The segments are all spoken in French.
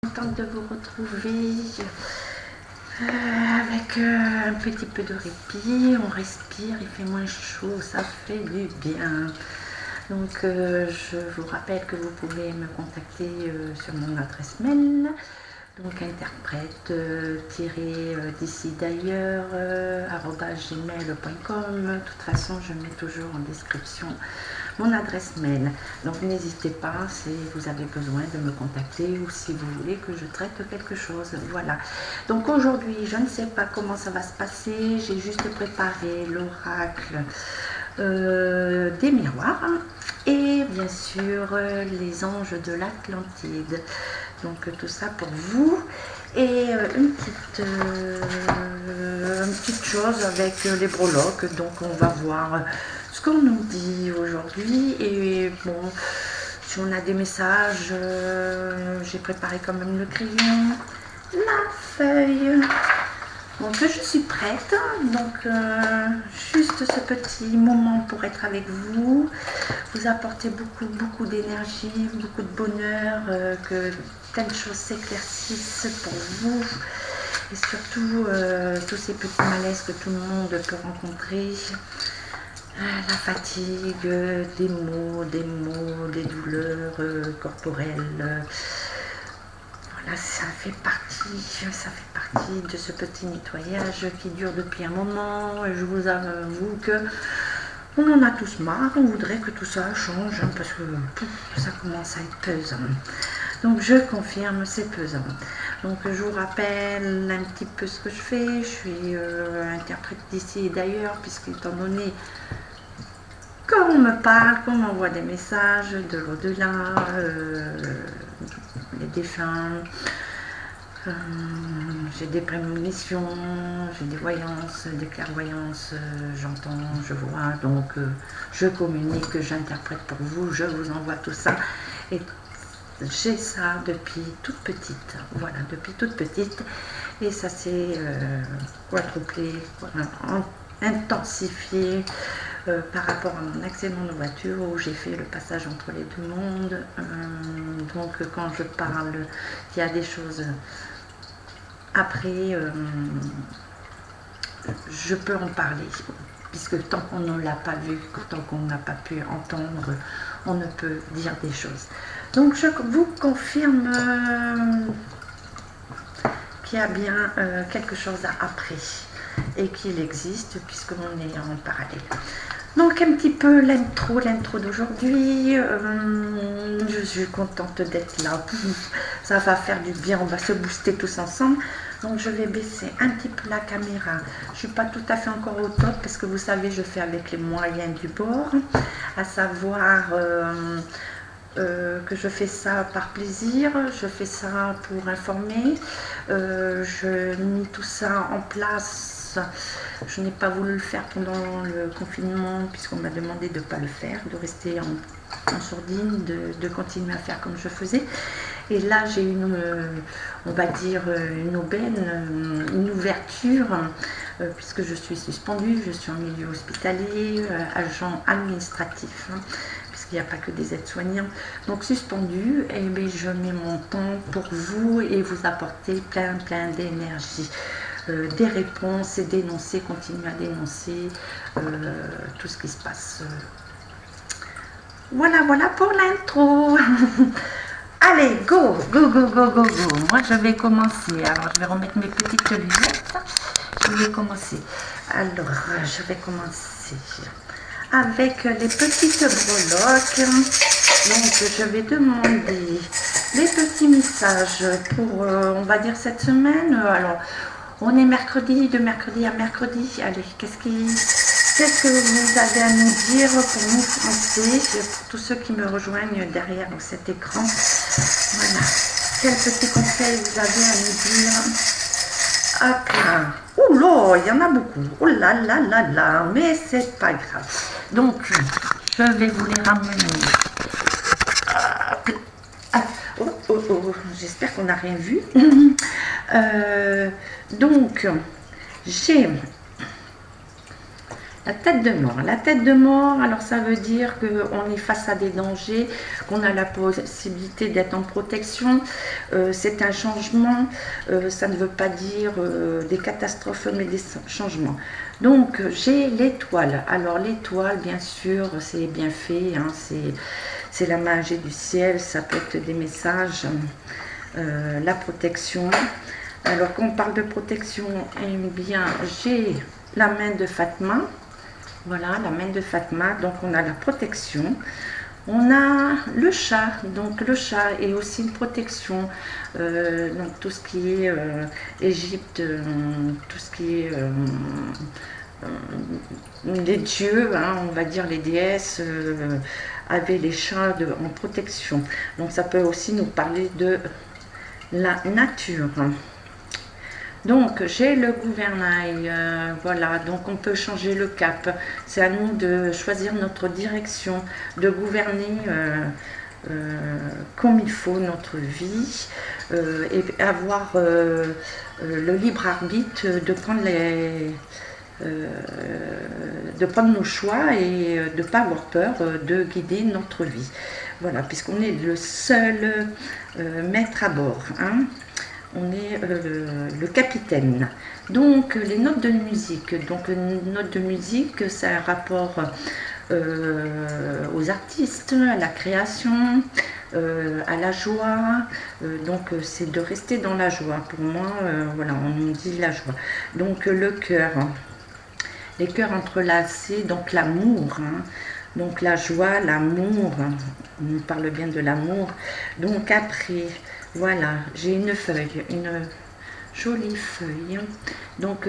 Contente de vous retrouver avec un petit peu de répit. On respire, il fait moins chaud, ça fait du bien. Donc je vous rappelle que vous pouvez me contacter sur mon adresse mail, donc interprète d'ici d'ailleurs @gmail.com. De toute façon, je mets toujours en description mon adresse mail, donc n'hésitez pas si vous avez besoin de me contacter ou si vous voulez que je traite quelque chose. Voilà, donc aujourd'hui je ne sais pas comment ça va se passer, j'ai juste préparé l'oracle des miroirs et bien sûr les anges de l'Atlantide, donc tout ça pour vous. Et une petite chose avec les breloques, donc on va voir ce qu'on nous dit aujourd'hui. Et bon, si on a des messages, j'ai préparé quand même le crayon, la feuille. Donc je suis prête, donc juste ce petit moment pour être avec vous, vous apporter beaucoup d'énergie, beaucoup de bonheur, que telle chose s'éclaircissent pour vous, et surtout tous ces petits malaises que tout le monde peut rencontrer, la fatigue, des maux, des douleurs corporelles. Voilà, ça fait partie de ce petit nettoyage qui dure depuis un moment. Et je vous avoue que on en a tous marre, on voudrait que tout ça change, hein, parce que ça commence à être pesant. Donc je confirme, c'est pesant. Donc je vous rappelle un petit peu ce que je fais. Je suis interprète d'ici et d'ailleurs, puisque étant donné qu'on me parle, qu'on m'envoie des messages de l'au-delà, les défunts, j'ai des prémonitions, j'ai des voyances, des clairvoyances, j'entends, je vois, donc je communique, j'interprète pour vous, je vous envoie tout ça. Et j'ai ça depuis toute petite, voilà, depuis toute petite, et ça s'est quadruplé, voilà, intensifié par rapport à mon accident de voiture où j'ai fait le passage entre les deux mondes. Donc quand je parle, il y a des choses après, je peux en parler, puisque tant qu'on ne l'a pas vu, tant qu'on n'a pas pu entendre, on ne peut dire des choses. Donc je vous confirme qu'il y a bien quelque chose après et qu'il existe, puisqu'on est en parallèle. Donc un petit peu l'intro d'aujourd'hui. Je suis contente d'être là. Ça va faire du bien, on va se booster tous ensemble. Donc je vais baisser un petit peu la caméra. Je ne suis pas tout à fait encore au top parce que vous savez, je fais avec les moyens du bord, à savoir que je fais ça par plaisir, je fais ça pour informer. Je mis tout ça en place. Je n'ai pas voulu le faire pendant le confinement puisqu'on m'a demandé de ne pas le faire, de rester en sourdine, de continuer à faire comme je faisais. Et là j'ai une, on va dire une aubaine, une ouverture, puisque je suis suspendue, je suis en milieu hospitalier, agent administratif, hein, puisqu'il n'y a pas que des aides-soignants. Donc suspendue, et bien, je mets mon temps pour vous et vous apporter plein d'énergie. Des réponses et dénoncer, continuer à dénoncer tout ce qui se passe. Voilà pour l'intro. Allez, go. Moi, je vais commencer. Alors, je vais remettre mes petites lunettes. Je vais commencer. Alors, je vais commencer avec les petites breloques. Donc, je vais demander les petits messages pour, on va dire, cette semaine. Alors, on est mercredi, de mercredi à mercredi. Allez, qu'est-ce que vous avez à nous dire pour nous français, pour tous ceux qui me rejoignent derrière cet écran? Voilà. Quel petit conseil vous avez à nous dire? Ah, ouh là, il y en a beaucoup. Oh là, mais c'est pas grave. Donc, je vais vous les ramener. J'espère qu'on n'a rien vu. Donc, j'ai La tête de mort. La tête de mort, alors ça veut dire qu'on est face à des dangers, qu'on a la possibilité d'être en protection. C'est un changement, ça ne veut pas dire des catastrophes, mais des changements. Donc j'ai l'étoile. Alors l'étoile, bien sûr, c'est bien fait, hein, c'est la magie du ciel, ça peut être des messages, la protection. Alors quand on parle de protection, eh bien j'ai la main de Fatma. Voilà, la main de Fatma, donc on a la protection. On a le chat, donc le chat est aussi une protection. Donc tout ce qui est Égypte, tout ce qui est les dieux, hein, on va dire les déesses, avaient les chats en protection. Donc ça peut aussi nous parler de la nature. Donc j'ai le gouvernail, voilà, donc on peut changer le cap. C'est à nous de choisir notre direction, de gouverner comme il faut notre vie et avoir le libre arbitre de prendre nos choix et de ne pas avoir peur de guider notre vie. Voilà, puisqu'on est le seul maître à bord, hein. On est le capitaine. Donc les notes de musique. Donc notes de musique, c'est un rapport aux artistes, à la création, à la joie. Donc c'est de rester dans la joie. Pour moi, voilà, on nous dit la joie. Donc le cœur, les cœurs entrelacés, donc l'amour. Hein. Donc la joie, l'amour, on nous parle bien de l'amour. Donc après, voilà, j'ai une feuille, une jolie feuille, donc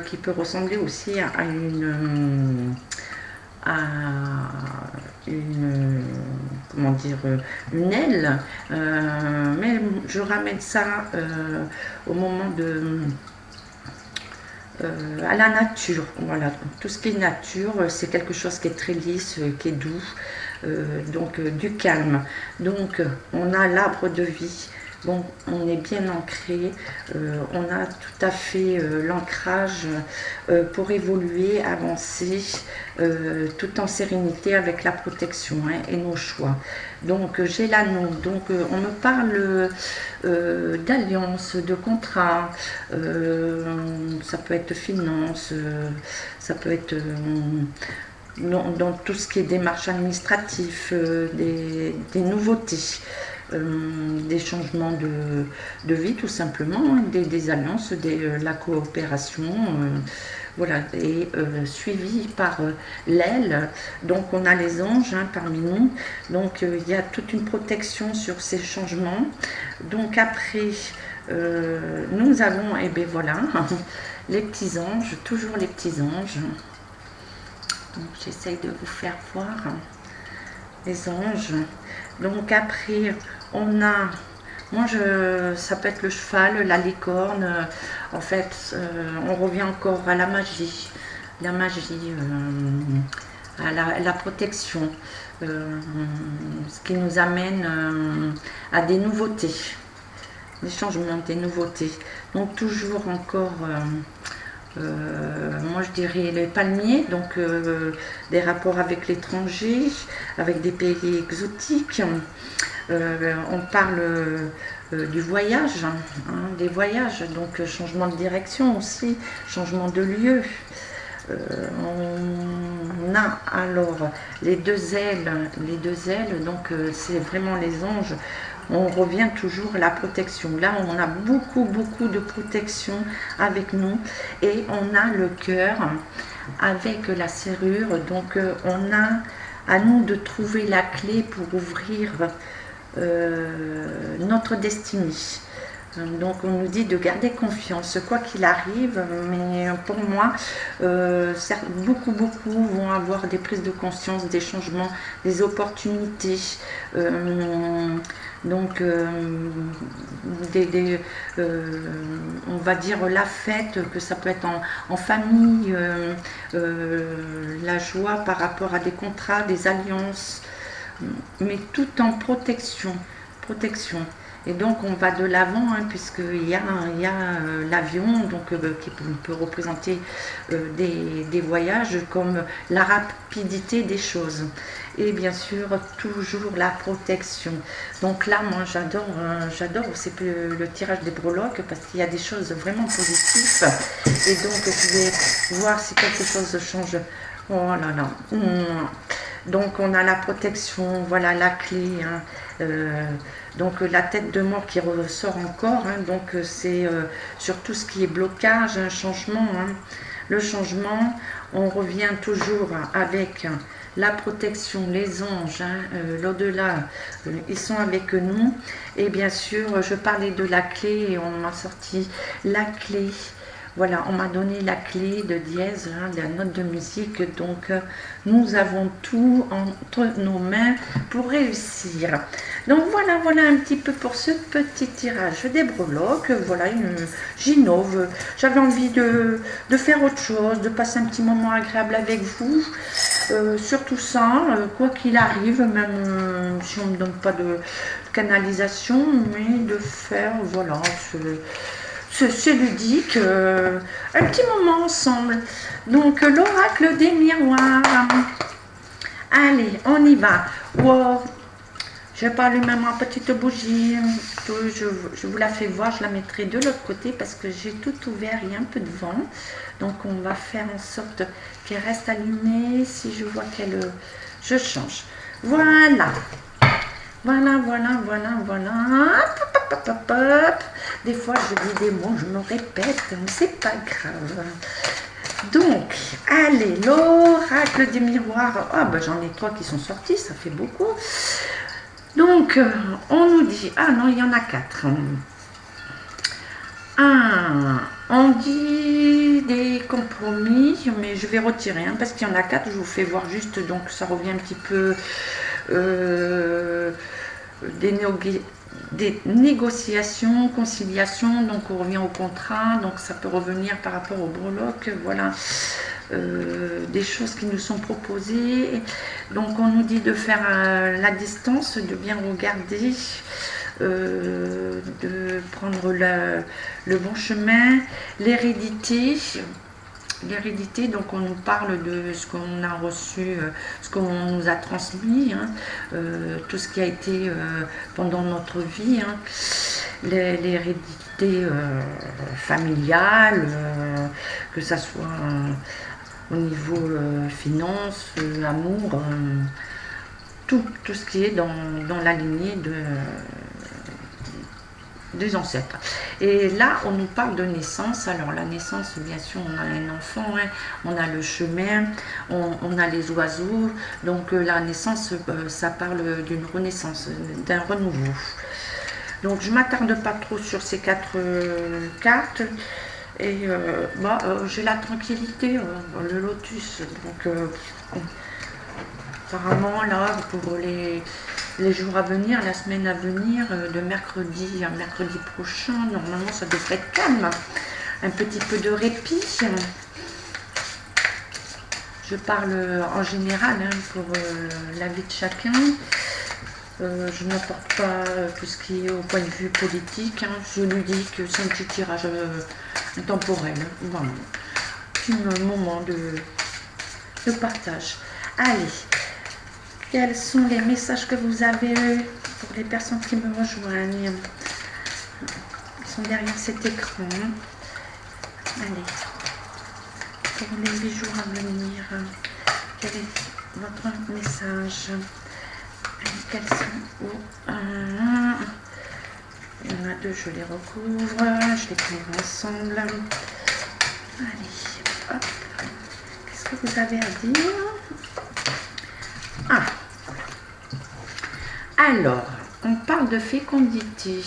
qui peut ressembler aussi à une comment dire, une aile, mais je ramène ça au moment de à la nature. Voilà, tout ce qui est nature, c'est quelque chose qui est très lisse, qui est doux, donc du calme. Donc on a l'arbre de vie. Bon, on est bien ancré, on a tout à fait l'ancrage pour évoluer, avancer, tout en sérénité avec la protection, hein, et nos choix. Donc j'ai l'anneau, donc on me parle d'alliance, de contrat, ça peut être finance, ça peut être dans tout ce qui est démarche administrative, des nouveautés. Des changements de vie tout simplement, hein, des alliances, la coopération, voilà, et suivi par l'aile. Donc on a les anges, hein, parmi nous, donc il y a toute une protection sur ces changements. Donc après nous avons, et bien voilà, les petits anges, toujours les petits anges. J'essaye de vous faire voir les anges. Donc après on a, ça peut être le cheval, la licorne, en fait on revient encore à la magie, à la protection, ce qui nous amène à des nouveautés, des changements, des nouveautés. Donc toujours encore moi je dirais les palmiers, donc des rapports avec l'étranger, avec des pays exotiques. On parle du voyage, hein, des voyages, donc changement de direction aussi, changement de lieu. On a alors les deux ailes, donc c'est vraiment les anges. On revient toujours à la protection. Là, on a beaucoup de protection avec nous et on a le cœur avec la serrure. Donc, on a à nous de trouver la clé pour ouvrir notre destinée. Donc on nous dit de garder confiance, quoi qu'il arrive, mais pour moi, beaucoup vont avoir des prises de conscience, des changements, des opportunités. Donc on va dire la fête, que ça peut être en famille, la joie par rapport à des contrats, des alliances, mais tout en protection. Et donc on va de l'avant, hein, puisqu'il y a, l'avion donc qui peut représenter des voyages comme la rapidité des choses. Et bien sûr toujours la protection. Donc là moi j'adore aussi le tirage des breloques parce qu'il y a des choses vraiment positives. Et donc je vais voir si quelque chose change. Oh là là. Donc on a la protection, voilà la clé, hein. Donc la tête de mort qui ressort encore, hein. Donc c'est sur tout ce qui est blocage, un changement, hein. Le changement, on revient toujours avec la protection, les anges, hein, l'au-delà, ils sont avec nous. Et bien sûr, je parlais de la clé et on m'a sorti la clé. Voilà, on m'a donné la clé de dièse, hein, de la note de musique. Donc, nous avons tout entre nos mains pour réussir. Donc, voilà un petit peu pour ce petit tirage des breloques. Voilà, j'innove. J'avais envie de faire autre chose, de passer un petit moment agréable avec vous. Surtout ça, quoi qu'il arrive, même si on ne me donne pas de canalisation, mais de faire, voilà, c'est ludique, un petit moment ensemble. Donc l'oracle des miroirs. Allez, on y va. Wow. Je vais pas allumer ma petite bougie. Je vous la fais voir, je la mettrai de l'autre côté parce que j'ai tout ouvert, il y a un peu de vent. Donc on va faire en sorte qu'elle reste allumée. Si je vois qu'elle... je change. Voilà. Voilà. Hop, hop, hop. Des fois, je dis des mots, je me répète, mais c'est pas grave. Donc, allez, l'oracle des miroirs. Ah, ben j'en ai 3 qui sont sortis, ça fait beaucoup. Donc, on nous dit... Ah non, il y en a 4. On dit des compromis, mais je vais retirer, hein, parce qu'il y en a 4, je vous fais voir juste, donc ça revient un petit peu... des négociations, conciliation, donc on revient au contrat, donc ça peut revenir par rapport au breloque, voilà, des choses qui nous sont proposées. Donc on nous dit de faire la distance, de bien regarder, de prendre le bon chemin, l'hérédité. L'hérédité, donc on nous parle de ce qu'on a reçu, ce qu'on nous a transmis, hein, tout ce qui a été pendant notre vie, hein, l'hérédité familiale, que ça soit au niveau finance, amour, tout ce qui est dans la lignée des ancêtres. Et là, on nous parle de naissance. Alors, la naissance, bien sûr, on a un enfant, hein, on a le chemin, on a les oiseaux. Donc, la naissance, ça parle d'une renaissance, d'un renouveau. Donc, je ne m'attarde pas trop sur ces 4 cartes. Et j'ai la tranquillité, le lotus. Donc, apparemment, là, pour les jours à venir, la semaine à venir, de mercredi à mercredi prochain, normalement ça devrait être calme, un petit peu de répit. Je parle en général, hein, pour la vie de chacun. Je n'apporte pas tout ce qui est au point de vue politique, hein. Je lui dis que c'est un petit tirage intemporel, hein. Voilà. C'est un moment de partage. Allez. Quels sont les messages que vous avez eus pour les personnes qui me rejoignent? Ils sont derrière cet écran. Allez, pour les 8 jours à venir, quel est votre message? Quels sont... il y en a 2, je les recouvre, je les prends ensemble. Allez, hop. Qu'est-ce que vous avez à dire? Alors, on parle de fécondité.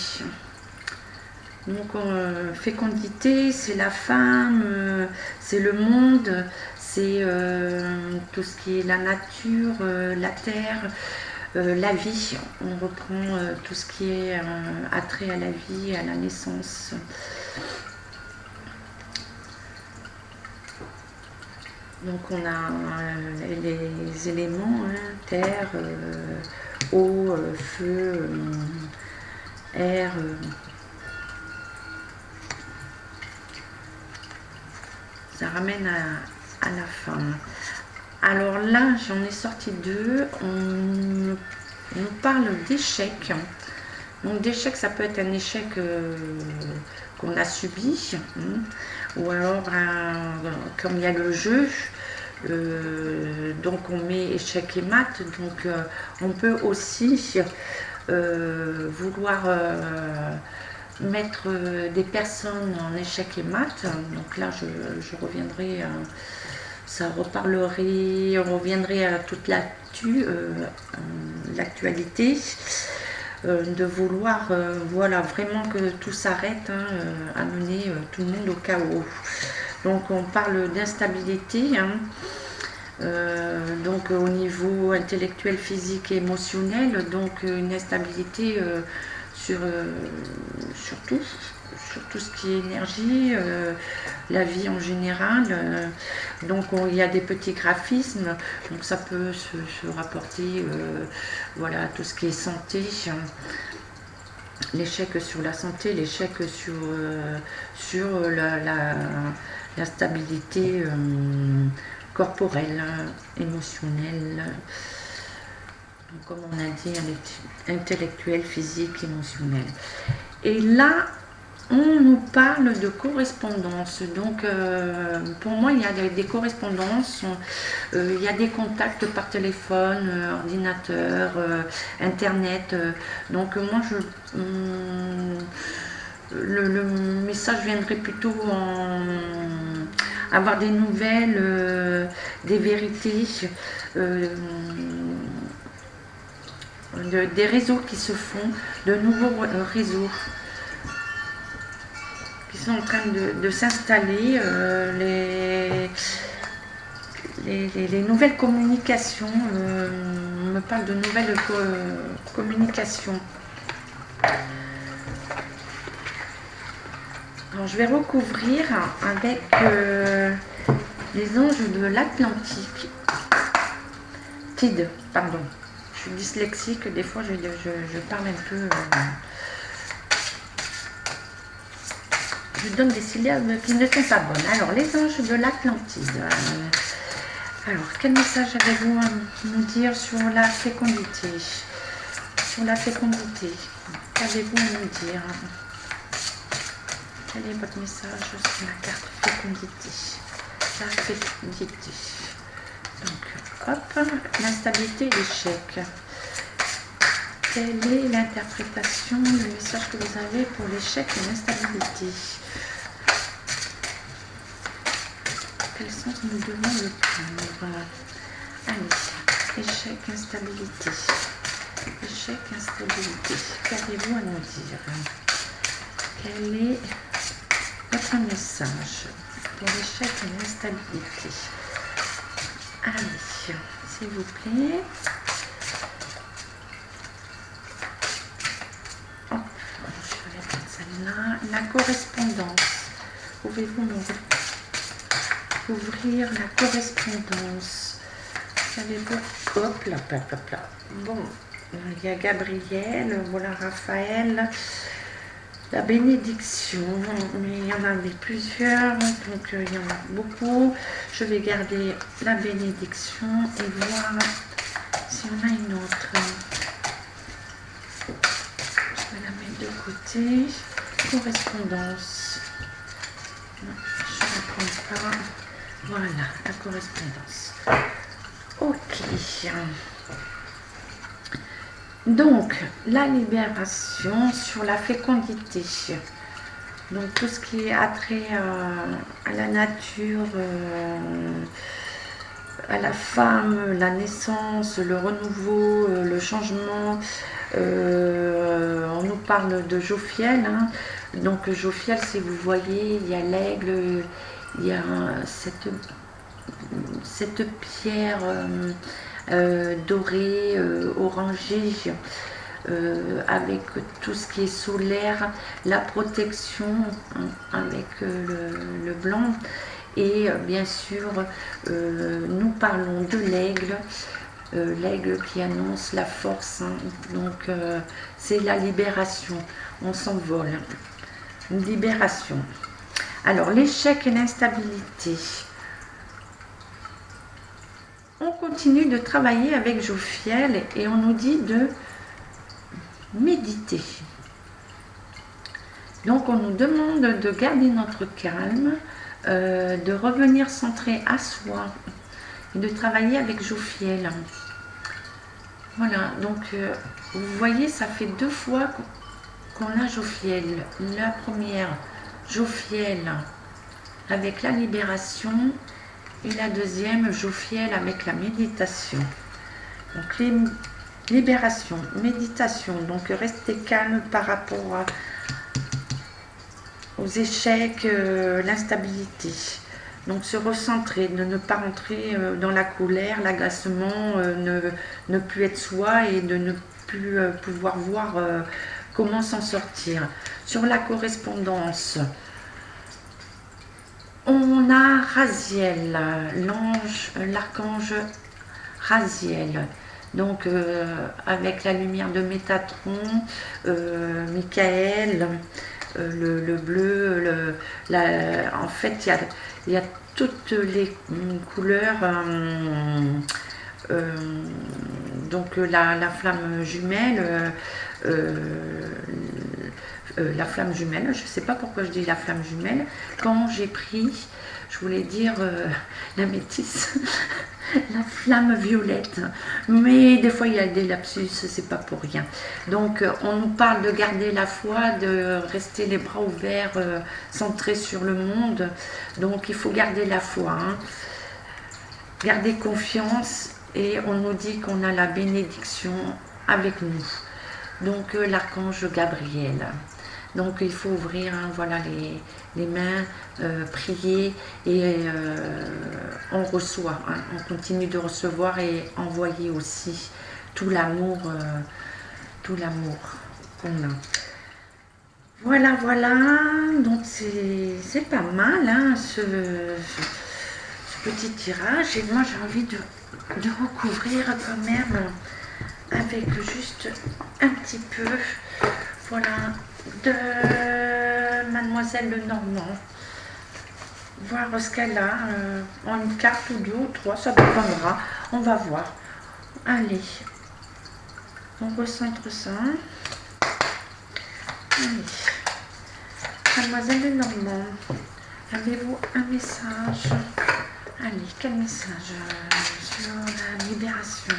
Donc, fécondité, c'est la femme, c'est le monde, c'est tout ce qui est la nature, la terre, la vie. On reprend tout ce qui est attrait à la vie, à la naissance. Donc, on a les éléments, hein, terre, eau, feu, R. Ça ramène à la fin. Alors là, j'en ai sorti deux. On parle d'échec. Donc d'échec, ça peut être un échec qu'on a subi, ou alors comme il y a le jeu, donc on met échec et maths, donc on peut aussi vouloir mettre des personnes en échec et maths. Donc là je reviendrai, ça reparlerait, on reviendrait à toute l'actualité. De vouloir voilà, vraiment que tout s'arrête, amener tout le monde au chaos. Donc on parle d'instabilité, donc au niveau intellectuel, physique et émotionnel, donc une instabilité sur tout ce qui est énergie, la vie en général. Donc il y a des petits graphismes, donc ça peut se rapporter voilà, à tout ce qui est santé, l'échec sur la santé, l'échec sur la stabilité corporelle, émotionnelle, donc, comme on a dit, intellectuelle, physique, émotionnelle. Et là, on nous parle de correspondance. Donc, pour moi, il y a des correspondances, il y a des contacts par téléphone, ordinateur, internet. Donc, moi, le message viendrait plutôt en avoir des nouvelles, des vérités, des réseaux qui se font, de nouveaux réseaux qui sont en train de s'installer, les nouvelles communications, on me parle de nouvelles communications. Alors, je vais recouvrir avec les anges de l'Atlantique. Pardon. Je suis dyslexique, des fois je parle un peu. Je donne des syllabes qui ne sont pas bonnes. Alors, les anges de l'Atlantide. Alors, quel message avez-vous à nous dire sur la fécondité? Sur la fécondité, qu'avez-vous à nous dire? Quel est votre message sur la carte fécondité? La fécondité. Donc, hop, l'instabilité et l'échec. Quelle est l'interprétation, le message que vous avez pour l'échec et l'instabilité? Quel sens nous devons le prendre? Allez, échec, instabilité. Échec, instabilité. Qu'avez-vous à nous dire? Quel est votre message pour l'échec et l'instabilité? Allez, s'il vous plaît. Hop, je vais mettre celle-là. La correspondance. Pouvez-vous ouvrir la correspondance? Savez-vous? Hop là, là. Bon, il y a Gabriel, voilà Raphaël. La bénédiction, mais il y en avait plusieurs, donc il y en a beaucoup. Je vais garder la bénédiction et voir si on a une autre. Je vais la mettre de côté. Correspondance. Non, je ne la prends pas. Voilà, la correspondance. Ok. Donc, la libération sur la fécondité. Donc, tout ce qui est attrait à la nature, à la femme, la naissance, le renouveau, le changement. On nous parle de Jophiel. Donc, Jophiel, si vous voyez, il y a l'aigle, il y a cette pierre dorée, orangée, avec tout ce qui est solaire, la protection avec le blanc. Et bien sûr, nous parlons de l'aigle, l'aigle qui annonce la force, hein. Donc c'est la libération, on s'envole, une libération. Alors l'échec et l'instabilité. On continue de travailler avec Jophiel et on nous dit de méditer. Donc on nous demande de garder notre calme, de revenir centré à soi et de travailler avec Jophiel. Voilà, donc vous voyez, ça fait 2 fois qu'on a Jophiel. La première, Jophiel avec la libération, et la deuxième, Jophiel avec la méditation. Donc libération, méditation, donc rester calme par rapport aux échecs, l'instabilité. Donc se recentrer, de ne pas rentrer dans la colère, l'agacement, ne plus être soi et de ne plus pouvoir voir comment s'en sortir. Sur la correspondance, on a Raziel, l'archange Raziel. Donc avec la lumière de Métatron, Michael, le bleu, en fait il y a toutes les couleurs, donc la flamme jumelle, la flamme jumelle, je ne sais pas pourquoi je dis la flamme jumelle, quand j'ai pris, je voulais dire la métisse, la flamme violette, mais des fois il y a des lapsus, c'est pas pour rien. Donc on nous parle de garder la foi, de rester les bras ouverts, centrés sur le monde, donc il faut garder la foi, hein. Garder confiance, et on nous dit qu'on a la bénédiction avec nous. Donc l'archange Gabriel. Donc il faut ouvrir, hein, voilà, les mains, prier, et on reçoit, hein, on continue de recevoir et envoyer aussi tout l'amour qu'on a. Voilà, voilà, donc c'est pas mal, hein, ce petit tirage, et moi j'ai envie de recouvrir quand même avec juste un petit peu, voilà, de Mademoiselle Lenormand, voir ce qu'elle a, en une carte ou 2 ou 3, ça dépendra, on va voir. Allez, on recentre ça. Allez. Mademoiselle Lenormand, avez-vous un message? Allez, quel message sur la libération,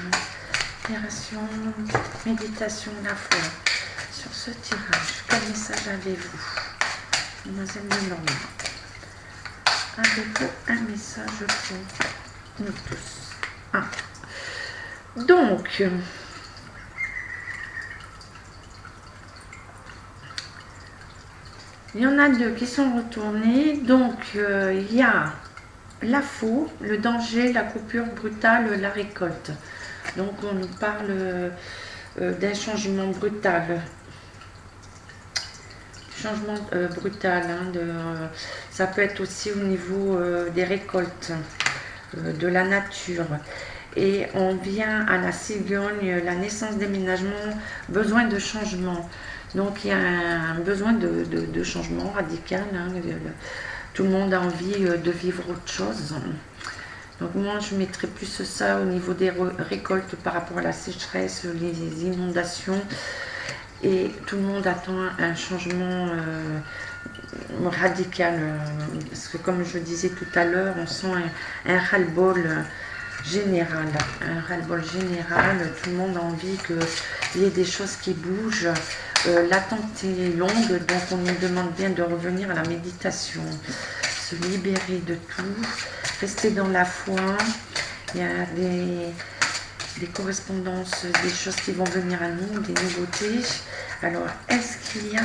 méditation, la foi, sur ce tirage? Quel message avez-vous, Mademoiselle Lenormand? Avez-vous un message pour nous tous? Donc, il y en a 2 qui sont retournés. Donc, il y a la faux, le danger, la coupure brutale, la récolte. Donc, on nous parle d'un changement brutal. Changement brutal, hein, ça peut être aussi au niveau des récoltes, de la nature. Et on vient à la cigogne, la naissance, déménagement, besoin de changement. Donc il y a un besoin de changement radical, hein. Tout le monde a envie de vivre autre chose. Donc moi je mettrais plus ça au niveau des récoltes par rapport à la sécheresse, les inondations. Et tout le monde attend un changement radical. Parce que comme je disais tout à l'heure, on sent un ras-le-bol général. Un ras-le-bol général, tout le monde a envie qu'il y ait des choses qui bougent. L'attente est longue, donc on nous demande bien de revenir à la méditation, se libérer de tout, rester dans la foi. Il y a des correspondances, des choses qui vont venir à nous, des nouveautés. Alors, est-ce qu'il y a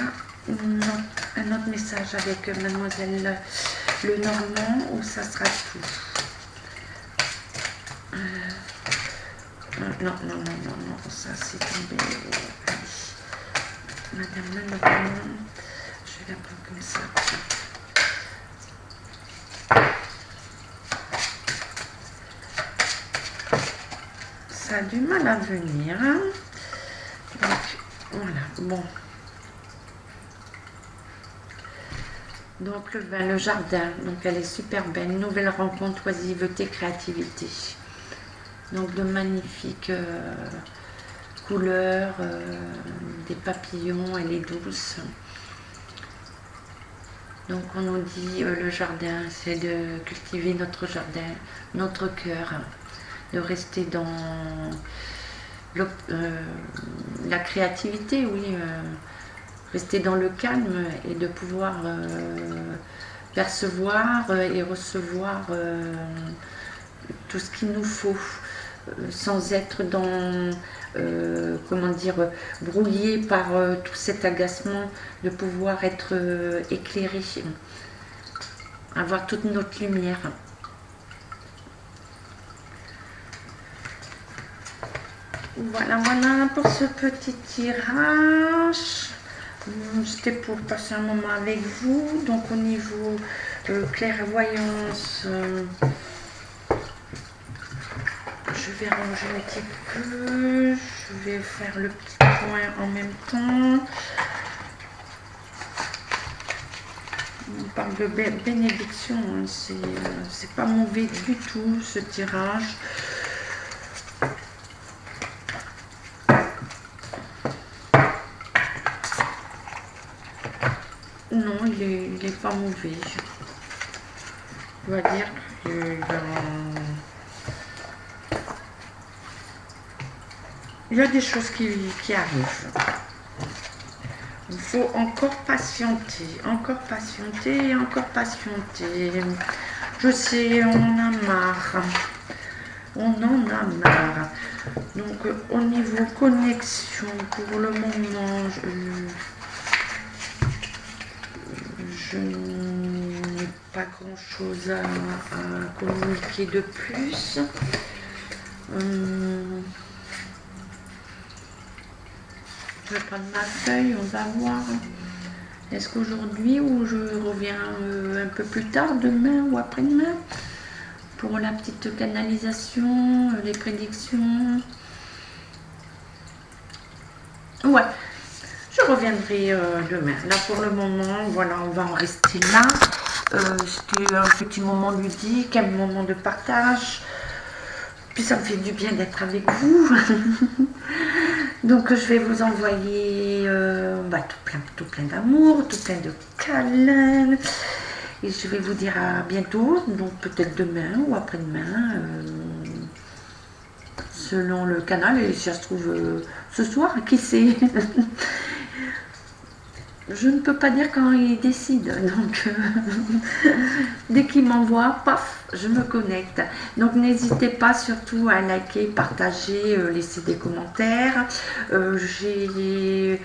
un autre message avec Mademoiselle Lenormand, ou ça sera tout? Non, ça c'est tombé. Madame Lenormand, je vais la prendre comme ça. ça a du mal à venir. Hein. Donc, voilà, bon. Donc, le jardin, donc elle est super belle. Nouvelle rencontre, oisiveté, créativité. Donc, de magnifiques couleurs, des papillons, elle est douce. Donc on nous dit le jardin, c'est de cultiver notre jardin, notre cœur, de rester dans la créativité, oui, rester dans le calme et de pouvoir percevoir et recevoir tout ce qu'il nous faut, sans être dans, comment dire, brouillé par tout cet agacement, de pouvoir être éclairé, avoir toute notre lumière. Voilà, voilà pour ce petit tirage. C'était pour passer un moment avec vous. Donc au niveau clairvoyance, je vais ranger un petit peu, je vais faire le petit point en même temps. On parle de bénédiction, hein. C'est pas mauvais du tout ce tirage. Non, il est pas mauvais. On va dire il y a des choses qui arrivent. Il faut encore patienter, encore patienter et encore patienter. Je sais, on en a marre. On en a marre. Donc, au niveau connexion, pour le moment, je n'ai pas grand chose à communiquer de plus. Je vais prendre ma feuille, on va voir. Est-ce qu'aujourd'hui ou je reviens un peu plus tard, demain ou après-demain, pour la petite canalisation, les prédictions. Ouais, je reviendrai demain. Là pour le moment, voilà, on va en rester là. C'était un petit moment ludique, un moment de partage. Puis ça me fait du bien d'être avec vous. Donc je vais vous envoyer tout plein d'amour, tout plein de câlins. Et je vais vous dire à bientôt, donc peut-être demain ou après-demain, selon le canal. Et si ça se trouve ce soir, qui sait. Je ne peux pas dire quand il décide, donc dès qu'il m'envoie, paf, je me connecte. Donc n'hésitez pas surtout à liker, partager, laisser des commentaires. J'ai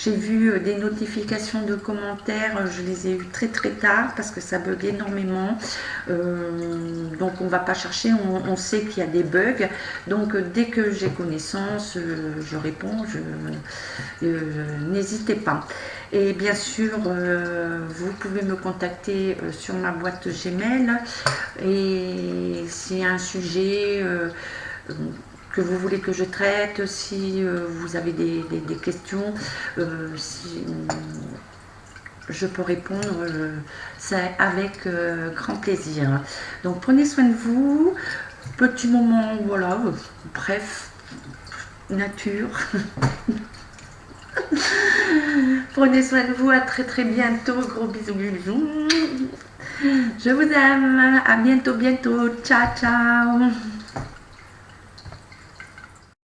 vu des notifications de commentaires, je les ai eues très tard parce que ça bug énormément. Donc on ne va pas chercher, on sait qu'il y a des bugs. Donc dès que j'ai connaissance, je réponds, n'hésitez pas. Et bien sûr, vous pouvez me contacter sur ma boîte Gmail. Et s'il y a un sujet que vous voulez que je traite, si vous avez des questions, si je peux répondre, c'est avec grand plaisir. Donc prenez soin de vous, petit moment, voilà, bref, nature. Prenez soin de vous, à très bientôt, gros bisous, bisous. Je vous aime, à bientôt, ciao, ciao.